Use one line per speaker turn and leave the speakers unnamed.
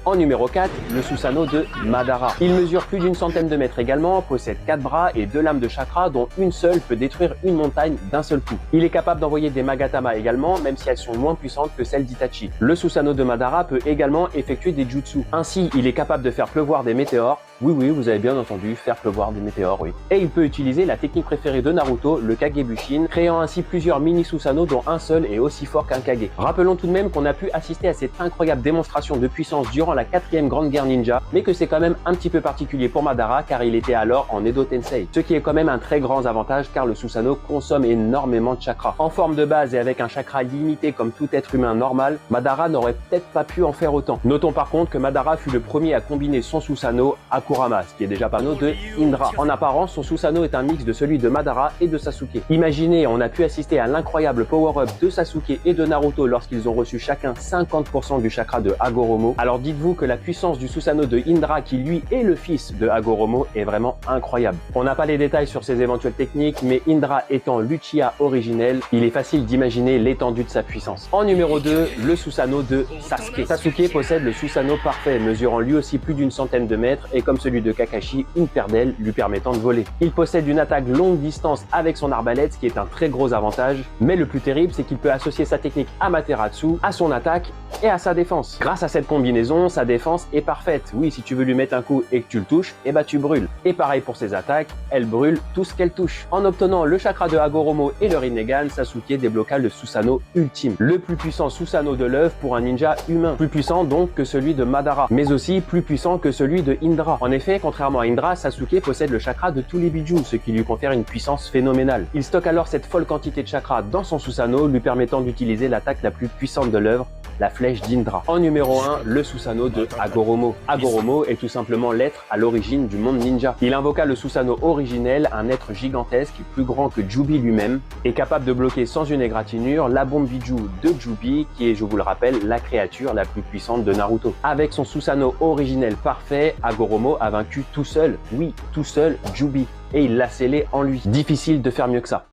En numéro 4, le Susanoo de Madara. Il mesure plus d'une centaine de mètres également, possède 4 bras et 2 lames de chakra dont une seule peut détruire une montagne d'un seul coup. Il est capable d'envoyer des Magatama également, même si elles sont moins puissantes que celles d'Itachi. Le Susanoo de Madara peut également effectuer des jutsu. Ainsi, il est capable de faire pleuvoir des météores. Oui, vous avez bien entendu, faire pleuvoir des météores, oui. Et il peut utiliser la technique préférée de Naruto, le Kagebushin, créant ainsi plusieurs mini Susanoo dont un seul est aussi fort qu'un Kage. Rappelons tout de même qu'on a pu assister à cette incroyable démonstration de puissance durant la 4e Grande Guerre Ninja, mais que c'est quand même un petit peu particulier pour Madara car il était alors en Edo Tensei. Ce qui est quand même un très grand avantage car le Susanoo consomme énormément de chakra. En forme de base et avec un chakra limité comme tout être humain normal, Madara n'aurait peut-être pas pu en faire autant. Notons par contre que Madara fut le premier à combiner son Susanoo à Kurama, ce qui est déjà pas de Indra. En apparence, son Susanoo est un mix de celui de Madara et de Sasuke. Imaginez, on a pu assister à l'incroyable power-up de Sasuke et de Naruto lorsqu'ils ont reçu chacun 50% du chakra de Hagoromo. Alors dites-vous que la puissance du Susanoo de Indra, qui lui est le fils de Hagoromo, est vraiment incroyable. On n'a pas les détails sur ses éventuelles techniques, mais Indra étant l'Uchiha originel, il est facile d'imaginer l'étendue de sa puissance. En numéro 2, le Susanoo de Sasuke. Sasuke possède le Susanoo parfait, mesurant lui aussi plus d'une centaine de mètres et comme celui de Kakashi, une paire d'ailes lui permettant de voler. Il possède une attaque longue distance avec son arbalète, ce qui est un très gros avantage, mais le plus terrible, c'est qu'il peut associer sa technique Amaterasu à son attaque et à sa défense. Grâce à cette combinaison, sa défense est parfaite. Oui, si tu veux lui mettre un coup et que tu le touches, et bah tu brûles. Et pareil pour ses attaques, elle brûle tout ce qu'elle touche. En obtenant le chakra de Hagoromo et le Rinnegan, Sasuke débloqua le Susanoo ultime, le plus puissant Susanoo de l'œuvre pour un ninja humain. Plus puissant donc que celui de Madara, mais aussi plus puissant que celui de Indra. En effet, contrairement à Indra, Sasuke possède le chakra de tous les bijou, ce qui lui confère une puissance phénoménale. Il stocke alors cette folle quantité de chakra dans son Susanoo, lui permettant d'utiliser l'attaque la plus puissante de l'œuvre, la flèche d'Indra. En numéro 1, le Susanoo de Hagoromo. Hagoromo est tout simplement l'être à l'origine du monde ninja. Il invoqua le Susanoo originel, un être gigantesque, plus grand que Jubi lui-même, et capable de bloquer sans une égratignure la bombe bijou de Jubi, qui est, je vous le rappelle, la créature la plus puissante de Naruto. Avec son Susanoo originel parfait, Hagoromo a vaincu tout seul, oui, tout seul, Jubi, et il l'a scellé en lui. Difficile de faire mieux que ça.